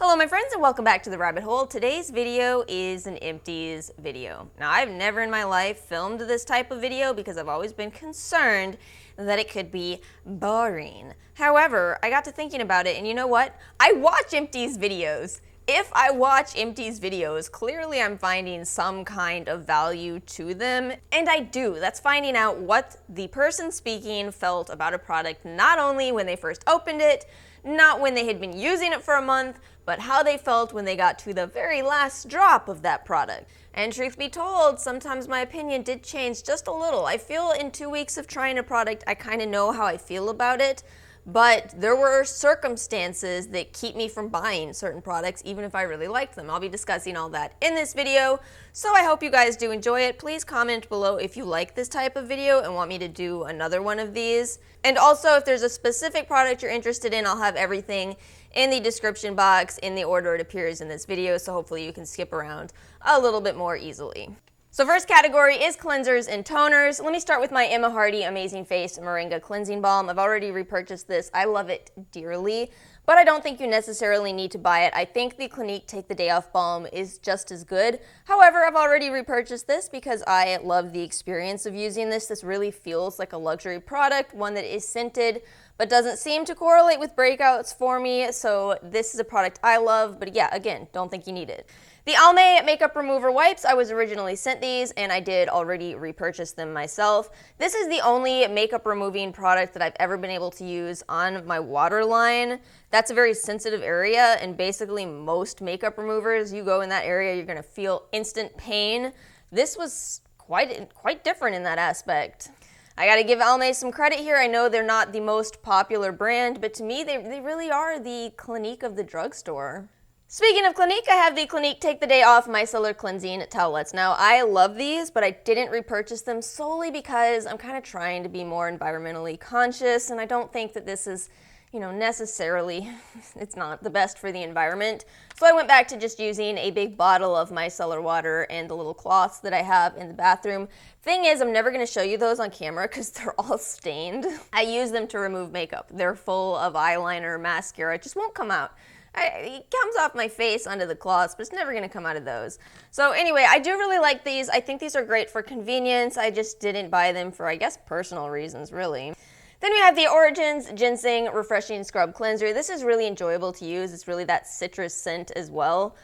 Hello my friends and welcome back to the rabbit hole. Today's video is an Empties video. Now I've never in my life filmed this type of video because I've always been concerned that it could be boring. However, I got to thinking about it and you know what? I watch Empties videos. If I watch Empties videos, clearly I'm finding some kind of value to them, and I do. That's finding out what the person speaking felt about a product, not only when they first opened it, not when they had been using it for a month, but how they felt when they got to the very last drop of that product. And truth be told, sometimes my opinion did change just a little. I feel in 2 weeks of trying a product, I kind of know how I feel about it. But there were circumstances that keep me from buying certain products even if I really liked them. I'll be discussing all that in this video, so I hope you guys do enjoy it. Please comment below if you like this type of video and want me to do another one of these. And also, if there's a specific product you're interested in, I'll have everything in the description box in the order it appears in this video, so hopefully you can skip around a little bit more easily. So first category is cleansers and toners. Let me start with my Emma Hardy Amazing Face Moringa Cleansing Balm. I've already repurchased this. I love it dearly, but I don't think you necessarily need to buy it. I think the Clinique Take the Day Off Balm is just as good. However, I've already repurchased this because I love the experience of using this. This really feels like a luxury product, one that is scented, but doesn't seem to correlate with breakouts for me. So this is a product I love, but yeah, again, don't think you need it. The Almay Makeup Remover Wipes, I was originally sent these and I did already repurchase them myself. This is the only makeup removing product that I've ever been able to use on my waterline. That's a very sensitive area, and basically most makeup removers, you go in that area, you're gonna feel instant pain. This was quite different in that aspect. I gotta give Almay some credit here. I know they're not the most popular brand, but to me, they really are the Clinique of the drugstore. Speaking of Clinique, I have the Clinique Take the Day Off Micellar Cleansing Towelettes. Now, I love these, but I didn't repurchase them solely because I'm kind of trying to be more environmentally conscious, and I don't think that this is, necessarily, it's not the best for the environment. So I went back to just using a big bottle of micellar water and the little cloths that I have in the bathroom. Thing is, I'm never going to show you those on camera because they're all stained. I use them to remove makeup. They're full of eyeliner, mascara, it just won't come out. It comes off my face onto the cloths, but it's never going to come out of those. So anyway, I do really like these. I think these are great for convenience. I just didn't buy them for, I guess, personal reasons, really. Then we have the Origins Ginseng Refreshing Scrub Cleanser. This is really enjoyable to use. It's really that citrus scent as well,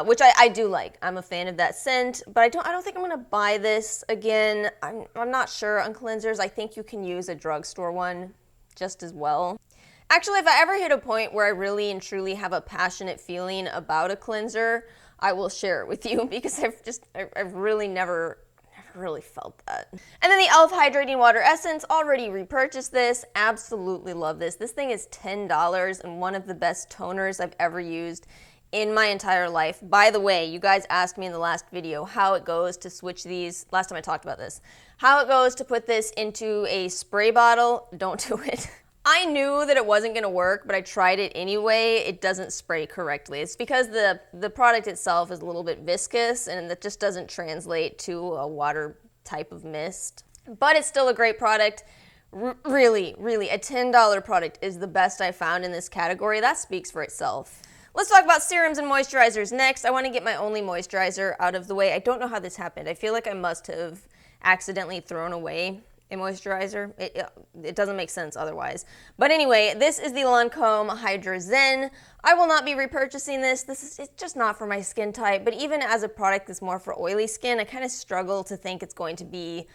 which I do like. I'm a fan of that scent, but I don't think I'm going to buy this again. I'm not sure on cleansers. I think you can use a drugstore one just as well. Actually, if I ever hit a point where I really and truly have a passionate feeling about a cleanser, I will share it with you because I've really never really felt that. And then the e.l.f. Hydrating Water Essence, already repurchased this, absolutely love this. This thing is $10 and one of the best toners I've ever used in my entire life. By the way, you guys asked me in the last video how it goes to switch these, last time I talked about this, how it goes to put this into a spray bottle. Don't do it. I knew that it wasn't going to work, but I tried it anyway. It doesn't spray correctly. It's because the product itself is a little bit viscous and that just doesn't translate to a water type of mist. But it's still a great product. Really, a $10 product is the best I found in this category. That speaks for itself. Let's talk about serums and moisturizers next. I want to get my only moisturizer out of the way. I don't know how this happened. I feel like I must have accidentally thrown away a moisturizer. It doesn't make sense otherwise. But anyway, this is the Lancome Hydra Zen. I will not be repurchasing this. It's just not for my skin type, but even as a product that's more for oily skin, I kind of struggle to think it's going to be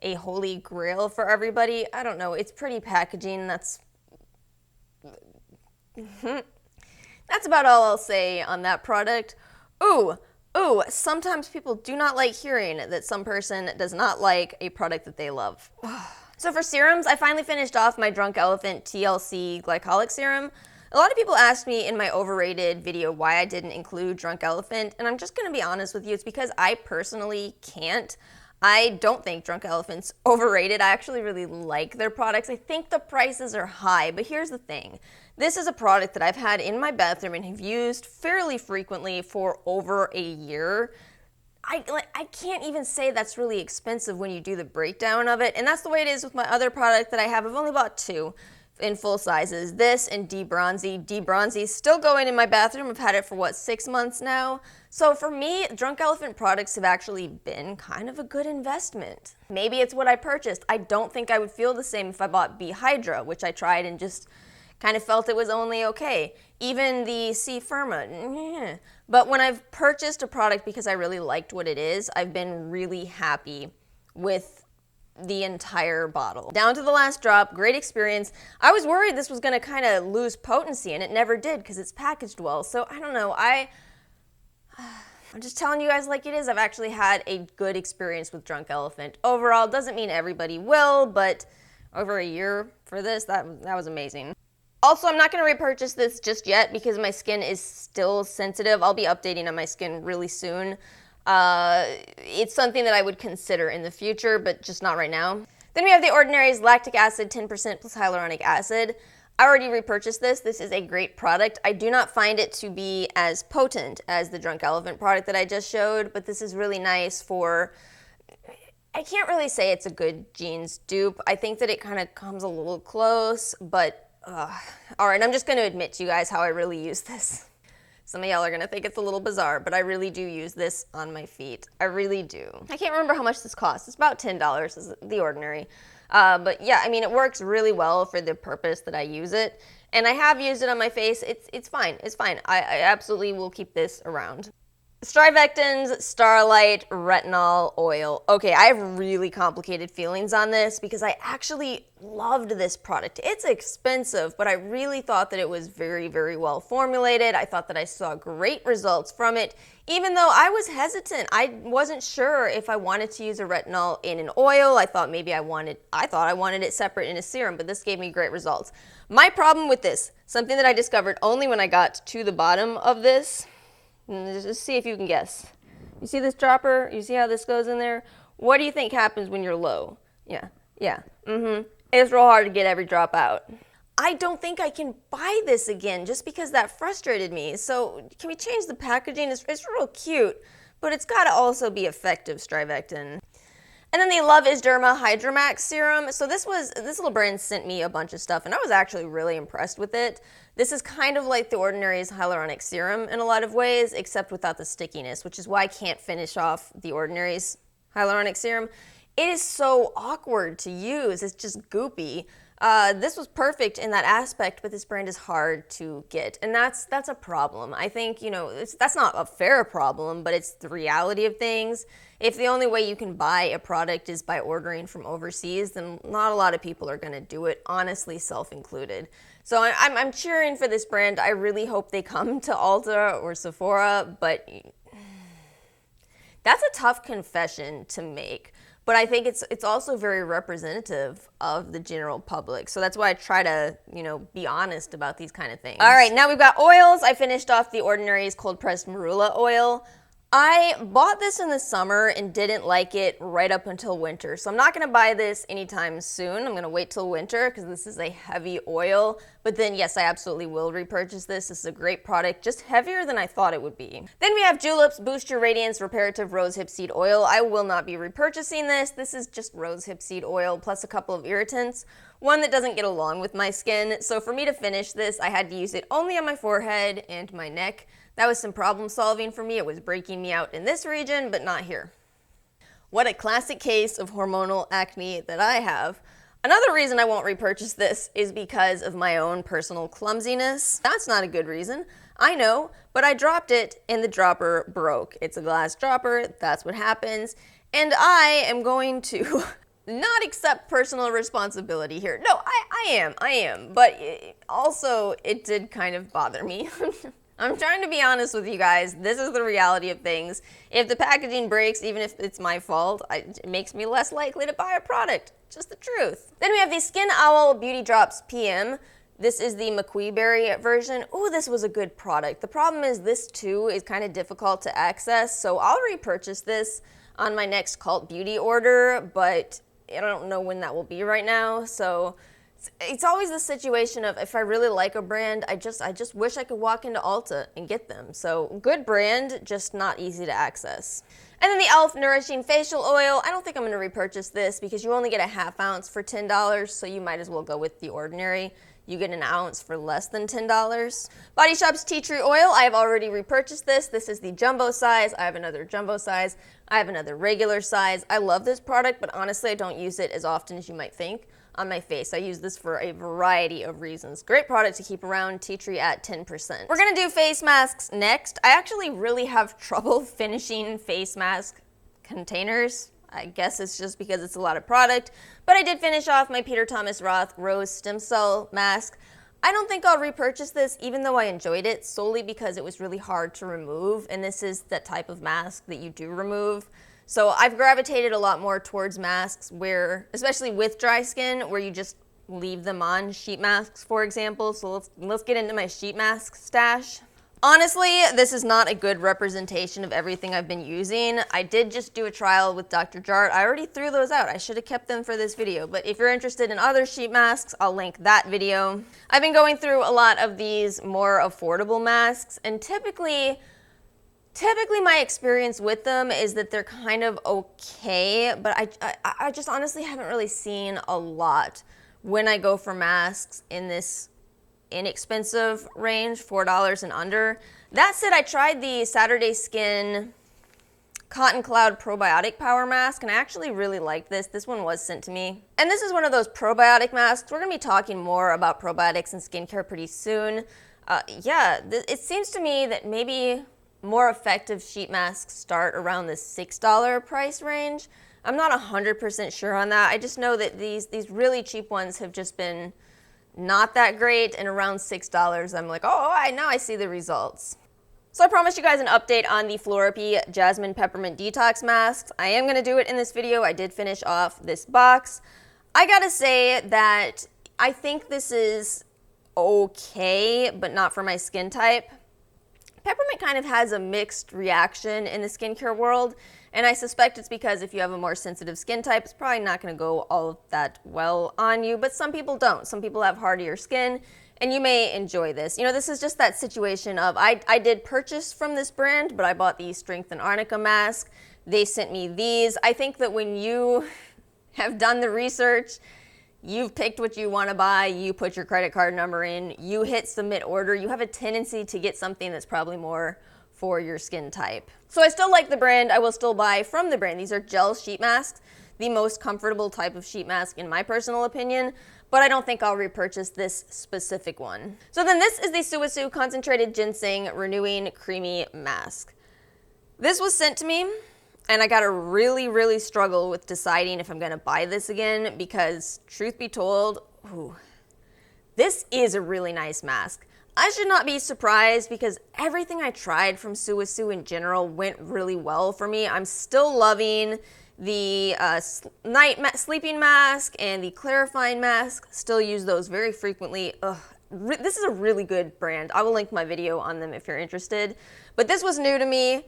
a holy grail for everybody. I don't know. It's pretty packaging. That's about all I'll say on that product. Ooh, sometimes people do not like hearing that some person does not like a product that they love. So for serums, I finally finished off my Drunk Elephant TLC Glycolic Serum. A lot of people asked me in my overrated video why I didn't include Drunk Elephant, and I'm just going to be honest with you, it's because I personally can't. I don't think Drunk Elephant's overrated. I actually really like their products. I think the prices are high, but here's the thing. This is a product that I've had in my bathroom and have used fairly frequently for over a year. I can't even say that's really expensive when you do the breakdown of it, and that's the way it is with my other product that I have. I've only bought two. in full sizes. This and D-Bronzy. D-Bronzy still going in my bathroom. I've had it for, what, 6 months now? So for me, Drunk Elephant products have actually been kind of a good investment. Maybe it's what I purchased. I don't think I would feel the same if I bought B Hydra, which I tried and just kind of felt it was only okay. Even the C Firma, But when I've purchased a product because I really liked what it is, I've been really happy with the entire bottle. Down to the last drop, great experience. I was worried this was gonna kind of lose potency, and it never did because it's packaged well. So I don't know, I'm just telling you guys like it is. I've actually had a good experience with Drunk Elephant. Overall, doesn't mean everybody will, but over a year for this, that was amazing. Also, I'm not gonna repurchase this just yet because my skin is still sensitive. I'll be updating on my skin really soon. It's something that I would consider in the future, but just not right now. Then we have The Ordinary's lactic acid 10% plus hyaluronic acid. I already repurchased this. This is a great product. I do not find it to be as potent as the Drunk Elephant product that I just showed, but this is really nice for, I can't really say it's a good jeans dupe. I think that it kind of comes a little close, but all right, I'm just going to admit to you guys how I really use this. Some of y'all are gonna think it's a little bizarre, but I really do use this on my feet. I really do. I can't remember how much this costs. It's about $10, is The Ordinary. But yeah, I mean, it works really well for the purpose that I use it. And I have used it on my face. It's fine, it's fine. I absolutely will keep this around. Strivectin's Starlight Retinol Oil. Okay, I have really complicated feelings on this because I actually loved this product. It's expensive, but I really thought that it was very, very well formulated. I thought that I saw great results from it, even though I was hesitant. I wasn't sure if I wanted to use a retinol in an oil. I thought maybe I thought I wanted it separate in a serum, but this gave me great results. My problem with this, something that I discovered only when I got to the bottom of this, just see if you can guess. You see this dropper? You see how this goes in there? What do you think happens when you're low? Yeah. It's real hard to get every drop out. I don't think I can buy this again just because that frustrated me. So can we change the packaging? It's real cute, but it's got to also be effective, Strivectin. And then the Love is Derma Hydromax Serum. So this little brand sent me a bunch of stuff, and I was actually really impressed with it. This is kind of like The Ordinary's hyaluronic serum in a lot of ways, except without the stickiness, which is why I can't finish off The Ordinary's hyaluronic serum. It is so awkward to use. It's just goopy. This was perfect in that aspect, but this brand is hard to get, and that's a problem. I think, that's not a fair problem, but it's the reality of things. If the only way you can buy a product is by ordering from overseas, then not a lot of people are going to do it, honestly, self-included. So I'm cheering for this brand. I really hope they come to Ulta or Sephora, but that's a tough confession to make. But I think it's also very representative of the general public. So that's why I try to, be honest about these kind of things. All right, now we've got oils. I finished off The Ordinary's Cold Pressed Marula Oil. I bought this in the summer and didn't like it right up until winter. So I'm not gonna buy this anytime soon. I'm gonna wait till winter because this is a heavy oil. But then yes, I absolutely will repurchase this. This is a great product, just heavier than I thought it would be. Then we have Julep's Boost Your Radiance Reparative Rose Hip Seed Oil. I will not be repurchasing this. This is just rose hip seed oil plus a couple of irritants. One that doesn't get along with my skin. So for me to finish this, I had to use it only on my forehead and my neck. That was some problem solving for me. It was breaking me out in this region, but not here. What a classic case of hormonal acne that I have. Another reason I won't repurchase this is because of my own personal clumsiness. That's not a good reason, I know, but I dropped it and the dropper broke. It's a glass dropper, that's what happens, and I am going to not accept personal responsibility here. No, I am, but also it did kind of bother me. I'm trying to be honest with you guys. This is the reality of things. If the packaging breaks, even if it's my fault, it makes me less likely to buy a product. Just the truth. Then we have the Skin Owl Beauty Drops PM. This is the McQueen Berry version. Ooh, this was a good product. The problem is this too is kind of difficult to access, so I'll repurchase this on my next Cult Beauty order, but I don't know when that will be right now, so It's always the situation of if I really like a brand, I just wish I could walk into Ulta and get them. So good brand, just not easy to access. And then the e.l.f. Nourishing Facial Oil. I don't think I'm going to repurchase this because you only get a half ounce for $10, so you might as well go with the ordinary. You get an ounce for less than $10. Body Shop's Tea Tree Oil. I have already repurchased this. This is the jumbo size. I have another jumbo size. I have another regular size. I love this product, but honestly, I don't use it as often as you might think on my face. I use this for a variety of reasons. Great product to keep around, tea tree at 10%. We're gonna do face masks next. I actually really have trouble finishing face mask containers. I guess it's just because it's a lot of product, but I did finish off my Peter Thomas Roth Rose Stem Cell Mask. I don't think I'll repurchase this, even though I enjoyed it, solely because it was really hard to remove, and this is that type of mask that you do remove. So I've gravitated a lot more towards masks where, especially with dry skin, where you just leave them on, sheet masks, for example. So let's get into my sheet mask stash. Honestly, this is not a good representation of everything I've been using. I did just do a trial with Dr. Jart. I already threw those out. I should have kept them for this video, but if you're interested in other sheet masks, I'll link that video. I've been going through a lot of these more affordable masks, and typically my experience with them is that they're kind of okay, but I just honestly haven't really seen a lot when I go for masks in this inexpensive range, $4 and under. That said, I tried the Saturday Skin Cotton Cloud Probiotic Power Mask, and I actually really liked this. This one was sent to me. And this is one of those probiotic masks. We're gonna be talking more about probiotics and skincare pretty soon. It seems to me that maybe more effective sheet masks start around the $6 price range. I'm not 100% sure on that. I just know that these really cheap ones have just been not that great, and around $6, I'm like, oh, now I see the results. So I promised you guys an update on the Florapy Jasmine Peppermint Detox Masks. I am gonna do it in this video. I did finish off this box. I gotta say that I think this is okay, but not for my skin type. Peppermint kind of has a mixed reaction in the skincare world, and I suspect it's because if you have a more sensitive skin type, it's probably not going to go all that well on you, but some people don't. Some people have hardier skin, and you may enjoy this. You know, this is just that situation of, I did purchase from this brand, but I bought the Strength and Arnica mask. They sent me these. I think that when you have done the research, you've picked what you want to buy, you put your credit card number in, you hit submit order, you have a tendency to get something that's probably more for your skin type. So I still like the brand. I will still buy from the brand. These are gel sheet masks, the most comfortable type of sheet mask in my personal opinion, but I don't think I'll repurchase this specific one. So then this is the Suisu Concentrated Ginseng Renewing Creamy Mask. This was sent to me, and I gotta really struggle with deciding if I'm gonna buy this again because, truth be told, this is a really nice mask. I should not be surprised because everything I tried from Suisu in general went really well for me. I'm still loving the sleeping mask and the clarifying mask. Still use those very frequently. This is a really good brand. I will link my video on them if you're interested. But this was new to me.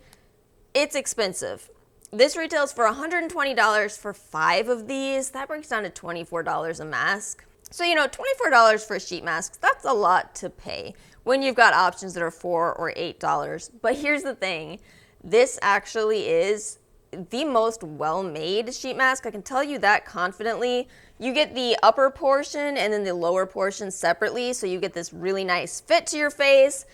It's expensive. This retails for $120 for 5 of these. That breaks down to $24 a mask. So, you know, $24 for a sheet mask, that's a lot to pay when you've got options that are $4 or $8. But here's the thing, this actually is the most well-made sheet mask. I can tell you that confidently. You get the upper portion and then the lower portion separately, so you get this really nice fit to your face.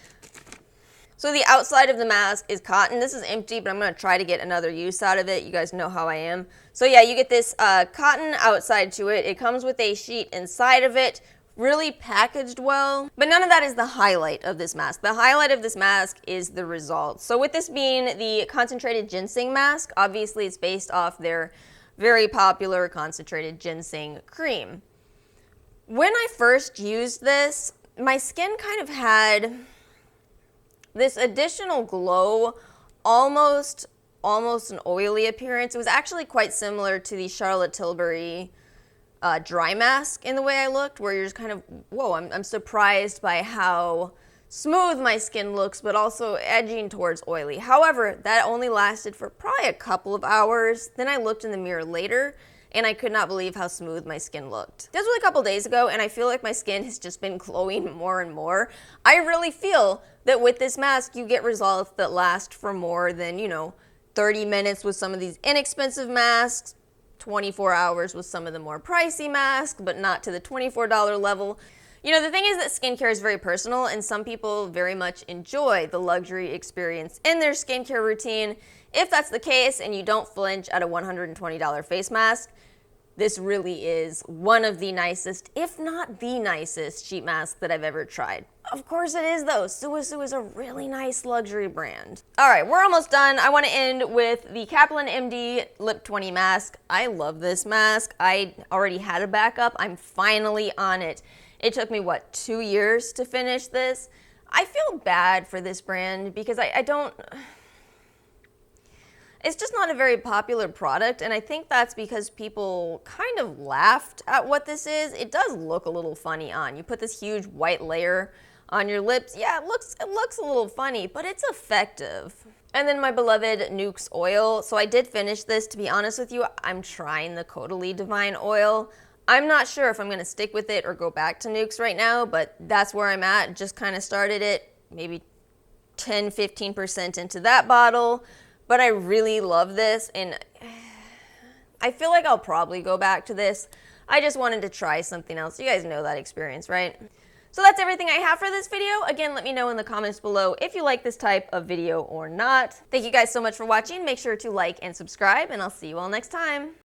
So the outside of the mask is cotton. This is empty, but I'm gonna try to get another use out of it. You guys know how I am. So yeah, you get this cotton outside to it. It comes with a sheet inside of it, really packaged well. But none of that is the highlight of this mask. The highlight of this mask is the result. So with this being the Concentrated Ginseng Mask, obviously it's based off their very popular Concentrated Ginseng Cream. When I first used this, my skin kind of had this additional glow, almost an oily appearance. It was actually quite similar to the Charlotte Tilbury dry mask in the way I looked, where you're just kind of, whoa, I'm surprised by how smooth my skin looks, but also edging towards oily. However, that only lasted for probably a couple of hours. Then I looked in the mirror later, and I could not believe how smooth my skin looked. This was a couple days ago, and I feel like my skin has just been glowing more and more. I really feel that with this mask, you get results that last for more than, 30 minutes with some of these inexpensive masks, 24 hours with some of the more pricey masks, but not to the $24 level. The thing is that skincare is very personal, and some people very much enjoy the luxury experience in their skincare routine. If that's the case and you don't flinch at a $120 face mask, this really is one of the nicest, if not the nicest, sheet mask that I've ever tried. Of course it is though. Suisu is a really nice luxury brand. All right, we're almost done. I want to end with the Kaplan MD Lip 20 mask. I love this mask. I already had a backup. I'm finally on it. It took me, 2 years to finish this? I feel bad for this brand because I don't... It's just not a very popular product, and I think that's because people kind of laughed at what this is. It does look a little funny on. You put this huge white layer on your lips. Yeah, it looks a little funny, but it's effective. And then my beloved Nuxe oil. So I did finish this. To be honest with you, I'm trying the Caudalie Divine oil. I'm not sure if I'm going to stick with it or go back to Nuxe right now, but that's where I'm at. Just kind of started it, maybe 10-15% into that bottle. But I really love this, and I feel like I'll probably go back to this. I just wanted to try something else. You guys know that experience, right? So that's everything I have for this video. Again, let me know in the comments below if you like this type of video or not. Thank you guys so much for watching. Make sure to like and subscribe, and I'll see you all next time.